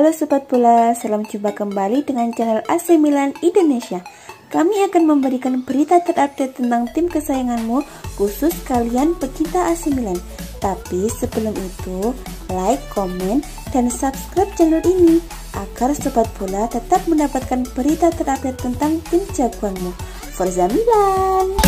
Halo Sobat Bola, salam jumpa kembali dengan channel AC Milan Indonesia. Kami akan memberikan berita terupdate tentang tim kesayanganmu, khusus kalian pecinta AC Milan. Tapi sebelum itu, like, komen, dan subscribe channel ini agar Sobat Bola tetap mendapatkan berita terupdate tentang tim jagoanmu. Forza Milan!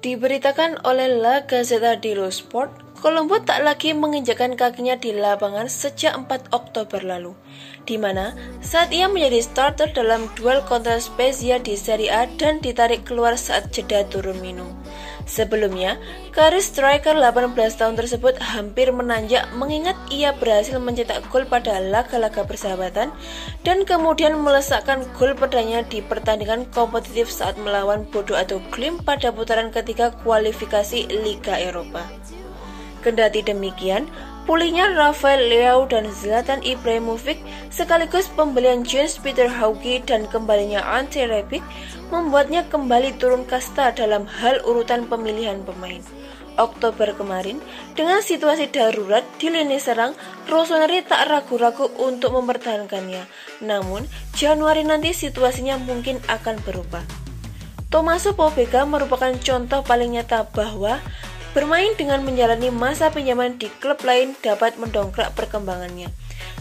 Diberitakan oleh La Gazzetta dello Sport, Colombo tak lagi menginjakkan kakinya di lapangan sejak 4 Oktober lalu, di mana saat ia menjadi starter dalam duel kontra Spezia di Serie A dan ditarik keluar saat jeda turun minum. Sebelumnya, karir striker 18 tahun tersebut hampir menanjak mengingat ia berhasil mencetak gol pada laga-laga persahabatan dan kemudian melesakkan gol perdana di pertandingan kompetitif saat melawan Bodo atau Glimt pada putaran ketiga kualifikasi Liga Eropa. Kendati demikian, pulihnya Rafael Leao dan Zlatan Ibrahimovic sekaligus pembelian James Peter Hauge dan kembalinya Ante Rebic membuatnya kembali turun kasta dalam hal urutan pemilihan pemain. Oktober kemarin, dengan situasi darurat di lini serang, Rossoneri tak ragu-ragu untuk mempertahankannya. Namun, Januari nanti situasinya mungkin akan berubah. Tommaso Pobega merupakan contoh paling nyata bahwa bermain dengan menjalani masa pinjaman di klub lain dapat mendongkrak perkembangannya.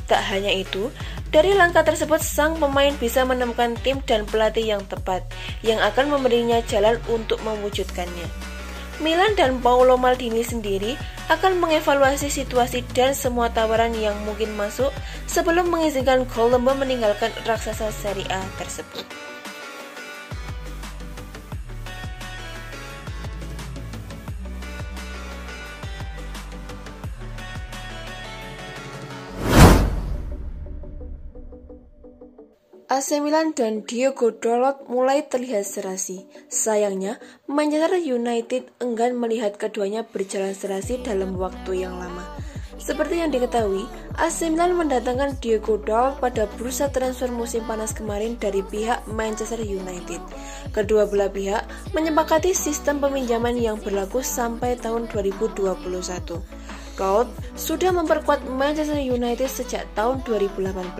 Tak hanya itu, dari langkah tersebut sang pemain bisa menemukan tim dan pelatih yang tepat, yang akan memberinya jalan untuk mewujudkannya. Milan dan Paolo Maldini sendiri akan mengevaluasi situasi dan semua tawaran yang mungkin masuk sebelum mengizinkan Colombo meninggalkan raksasa Serie A tersebut. AC Milan dan Diogo Dalot mulai terlihat serasi. Sayangnya, Manchester United enggan melihat keduanya berjalan serasi dalam waktu yang lama. Seperti yang diketahui, AC Milan mendatangkan Diogo Dalot pada bursa transfer musim panas kemarin dari pihak Manchester United. Kedua belah pihak menyepakati sistem peminjaman yang berlaku sampai tahun 2021. Dalot sudah memperkuat Manchester United sejak tahun 2018.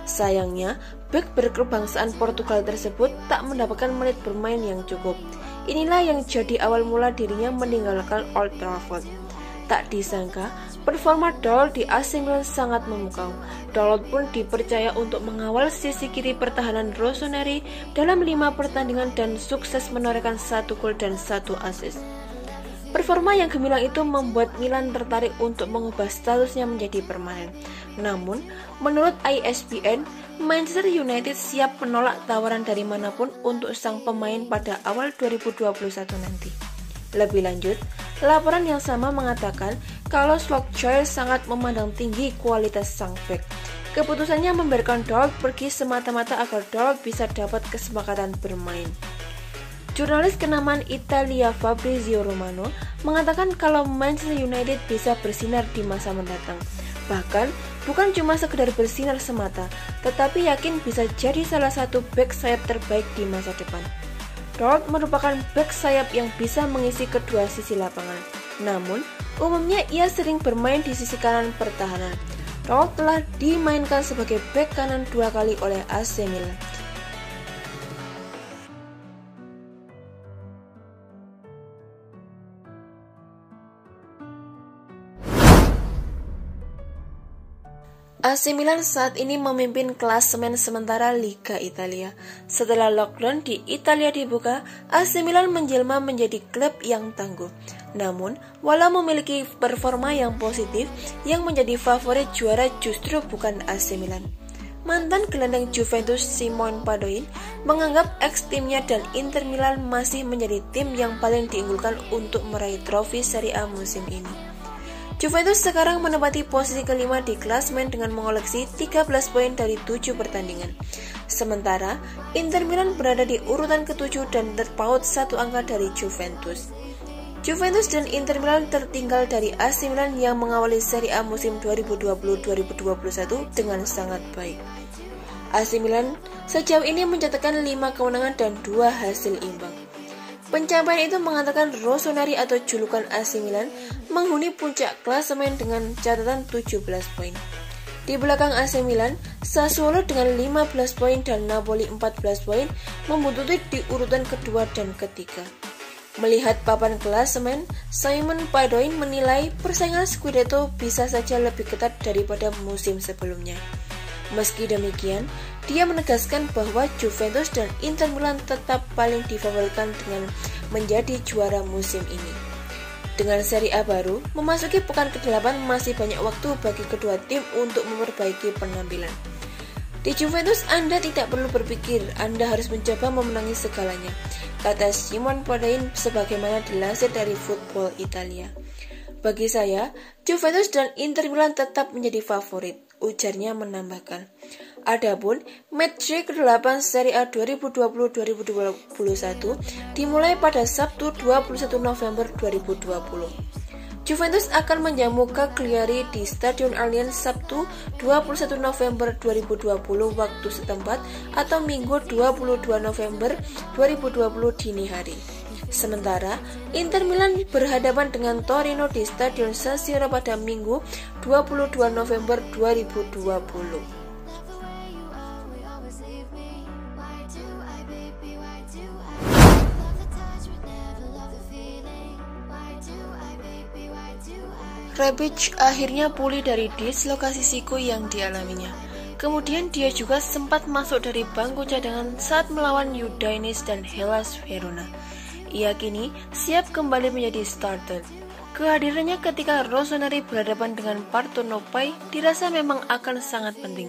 Sayangnya, bek berkebangsaan Portugal tersebut tak mendapatkan menit bermain yang cukup. Inilah yang jadi awal mula dirinya meninggalkan Old Trafford. Tak disangka, performa Dalot di AC Milan sangat memukau. Dalot pun dipercaya untuk mengawal sisi kiri pertahanan Rossoneri dalam 5 pertandingan dan sukses menorehkan 1 gol dan 1 assist. Performa yang gemilang itu membuat Milan tertarik untuk mengubah statusnya menjadi permanen. Namun, menurut ESPN, Manchester United siap menolak tawaran dari manapun untuk sang pemain pada awal 2021 nanti. Lebih lanjut, laporan yang sama mengatakan kalau Solskjaer sangat memandang tinggi kualitas sang bek. Keputusannya membiarkan Dalot pergi semata-mata agar Dalot bisa dapat kesempatan bermain. Jurnalis kenamaan Italia Fabrizio Romano mengatakan kalau Manchester United bisa bersinar di masa mendatang. Bahkan, bukan cuma sekedar bersinar semata, tetapi yakin bisa jadi salah satu bek sayap terbaik di masa depan. Dalot merupakan bek sayap yang bisa mengisi kedua sisi lapangan. Namun, umumnya ia sering bermain di sisi kanan pertahanan. Dalot telah dimainkan sebagai bek kanan 2 kali oleh AC Milan. AC Milan saat ini memimpin klasemen sementara Liga Italia. Setelah lockdown di Italia dibuka, AC Milan menjelma menjadi klub yang tangguh. Namun, walau memiliki performa yang positif, yang menjadi favorit juara justru bukan AC Milan. Mantan gelandang Juventus Simone Padoin menganggap ex-timnya dan Inter Milan masih menjadi tim yang paling diunggulkan untuk meraih trofi Serie A musim ini. Juventus sekarang menempati posisi kelima di klasemen dengan mengoleksi 13 poin dari 7 pertandingan. Sementara, Inter Milan berada di urutan ke-7 dan terpaut 1 angka dari Juventus. Juventus dan Inter Milan tertinggal dari AC Milan yang mengawali Serie A musim 2020-2021 dengan sangat baik. AC Milan sejauh ini mencatatkan 5 kemenangan dan 2 hasil imbang. Pencapaian itu mengatakan Rossoneri atau julukan AC Milan menghuni puncak klasemen dengan catatan 17 poin. Di belakang AC Milan, Sassuolo dengan 15 poin dan Napoli 14 poin membututi di urutan kedua dan ketiga. Melihat papan klasemen, Simon Padoin menilai persaingan Scudetto bisa saja lebih ketat daripada musim sebelumnya. Meski demikian, dia menegaskan bahwa Juventus dan Inter Milan tetap paling difavoritkan dengan menjadi juara musim ini. Dengan Serie A baru, memasuki pekan ke-8 masih banyak waktu bagi kedua tim untuk memperbaiki penampilan. Di Juventus, Anda tidak perlu berpikir, Anda harus mencoba memenangi segalanya, kata Simon Padoin sebagaimana dilansir dari Football Italia. Bagi saya, Juventus dan Inter Milan tetap menjadi favorit, ujarnya menambahkan. Adapun match ke-8 Serie A 2020-2021 dimulai pada Sabtu 21 November 2020. Juventus akan menjamu Cagliari di Stadion Allianz Sabtu 21 November 2020 waktu setempat atau Minggu 22 November 2020 dini hari. Sementara, Inter Milan berhadapan dengan Torino di Stadion San Siro pada Minggu 22 November 2020. Rebic akhirnya pulih dari dislokasi siku yang dialaminya. Kemudian dia juga sempat masuk dari bangku cadangan saat melawan Udinese dan Hellas Verona. Ia kini siap kembali menjadi starter. Kehadirannya ketika Rossoneri berhadapan dengan Parthenope dirasa memang akan sangat penting.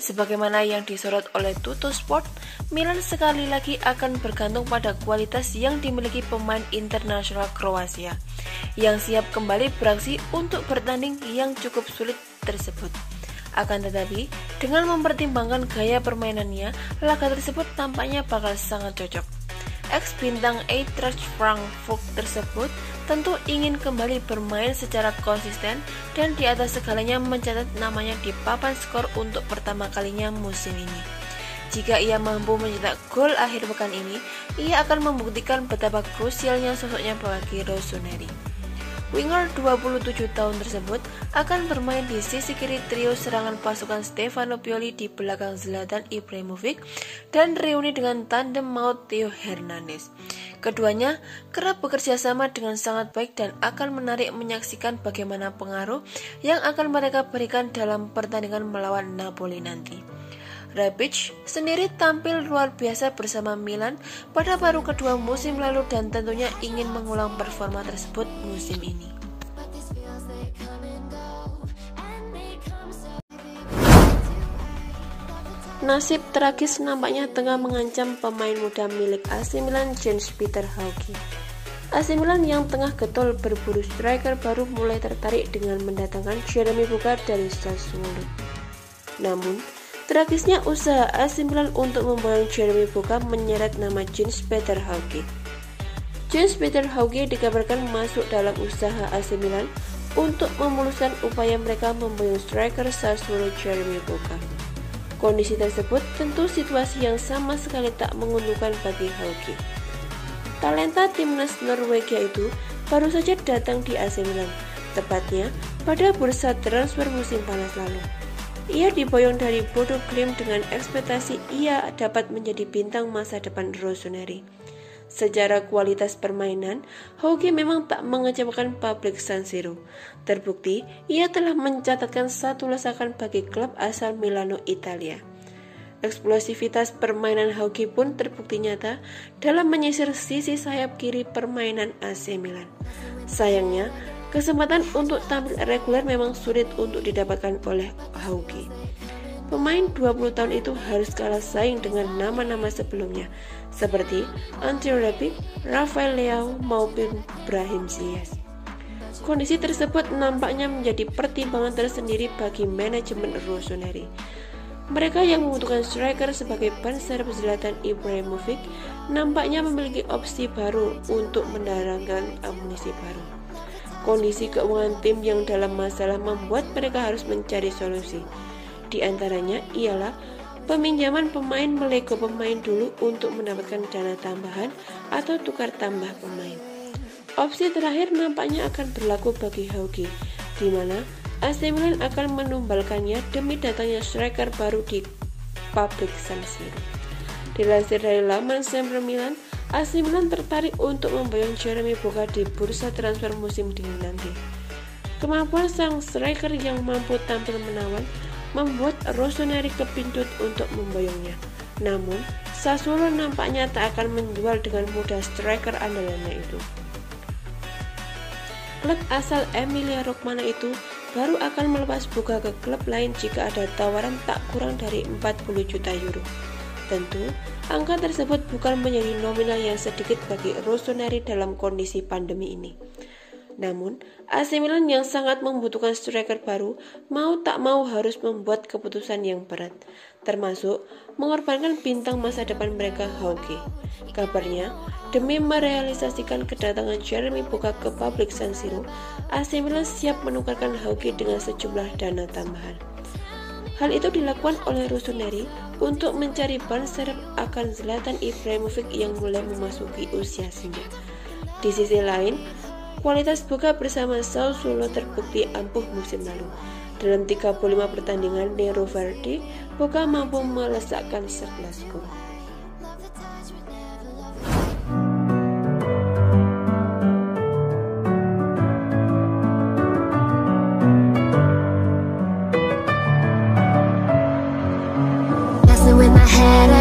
Sebagaimana yang disorot oleh Tuttosport, Milan sekali lagi akan bergantung pada kualitas yang dimiliki pemain internasional Kroasia yang siap kembali beraksi untuk bertanding yang cukup sulit tersebut. Akan tetapi, dengan mempertimbangkan gaya permainannya, laga tersebut tampaknya bakal sangat cocok. Ex-bintang Eintracht Frankfurt tersebut tentu ingin kembali bermain secara konsisten dan di atas segalanya mencatat namanya di papan skor untuk pertama kalinya musim ini. Jika ia mampu mencetak gol akhir pekan ini, ia akan membuktikan betapa krusialnya sosoknya bagi Rossoneri. Winger 27 tahun tersebut akan bermain di sisi kiri trio serangan pasukan Stefano Pioli di belakang Zlatan Ibrahimovic dan reuni dengan tandem maut Theo Hernandez. Keduanya kerap bekerja sama dengan sangat baik dan akan menarik menyaksikan bagaimana pengaruh yang akan mereka berikan dalam pertandingan melawan Napoli nanti. Rebic sendiri tampil luar biasa bersama Milan pada paruh kedua musim lalu dan tentunya ingin mengulang performa tersebut musim ini. Nasib tragis nampaknya tengah mengancam pemain muda milik AC Milan Jens-Peter Hauge. AC Milan yang tengah getol berburu striker baru mulai tertarik dengan mendatangkan Jeremy Boga dari Sassuolo. Namun, tragisnya usaha AC Milan untuk memboyong Jeremy Boga menyeret nama Jens-Peter Hauge. Jens-Peter Hauge dikabarkan masuk dalam usaha AC Milan untuk memuluskan upaya mereka memboyong striker Sassuolo Jeremy Boga. Kondisi tersebut tentu situasi yang sama sekali tak menguntungkan bagi Hauge. Talenta timnas Norwegia itu baru saja datang di AC Milan, tepatnya pada bursa transfer musim panas lalu. Ia diboyong dari Bodo Glimt dengan ekspektasi ia dapat menjadi bintang masa depan Rossoneri. Secara kualitas permainan, Hauge memang tak mengecewakan publik San Siro. Terbukti, ia telah mencatatkan satu lesakan bagi klub asal Milano, Italia. Eksplosivitas permainan Hauge pun terbukti nyata dalam menyisir sisi sayap kiri permainan AC Milan. Sayangnya, kesempatan untuk tampil reguler memang sulit untuk didapatkan oleh Hauge. Pemain 20 tahun itu harus kalah saing dengan nama-nama sebelumnya, seperti Ante Rebic, Rafael Leao maupun Brahim Diaz. Kondisi tersebut nampaknya menjadi pertimbangan tersendiri bagi manajemen Rossoneri. Mereka yang membutuhkan striker sebagai ban serep Zlatan Ibrahimovic nampaknya memiliki opsi baru untuk mendatangkan amunisi baru. Kondisi keuangan tim yang dalam masalah membuat mereka harus mencari solusi. Di antaranya ialah peminjaman pemain melego pemain dulu untuk mendapatkan dana tambahan atau tukar tambah pemain. Opsi terakhir nampaknya akan berlaku bagi Hauge, di mana AC Milan akan menumbalkannya demi datangnya striker baru di Public San Siro. Dilansir dari laman Sempre Milan, AC Milan tertarik untuk memboyong Jeremy Boga di bursa transfer musim dingin nanti. Kemampuan sang striker yang mampu tampil menawan membuat Rossoneri kepintut untuk memboyongnya. Namun, Sassuolo nampaknya tak akan menjual dengan mudah striker andalannya itu. Klub asal Emilia-Romagna itu baru akan melepas Boga ke klub lain jika ada tawaran tak kurang dari 40 juta euro. Tentu, angka tersebut bukan menjadi nominal yang sedikit bagi Rossoneri dalam kondisi pandemi ini. Namun, AC Milan yang sangat membutuhkan striker baru mau tak mau harus membuat keputusan yang berat, termasuk mengorbankan bintang masa depan mereka Hauge. Kabarnya, demi merealisasikan kedatangan Jeremy Boga ke Public San Siro, AC Milan siap menukarkan Hauge dengan sejumlah dana tambahan. Hal itu dilakukan oleh Rossoneri untuk mencari ban serep akan Zlatan Ibrahimovic yang mulai memasuki usia senja. Di sisi lain, kualitas Boga bersama Sassuolo terbukti ampuh musim lalu. Dalam 35 pertandingan Nero Verde, Boga mampu melesakkan 11 gol. With my head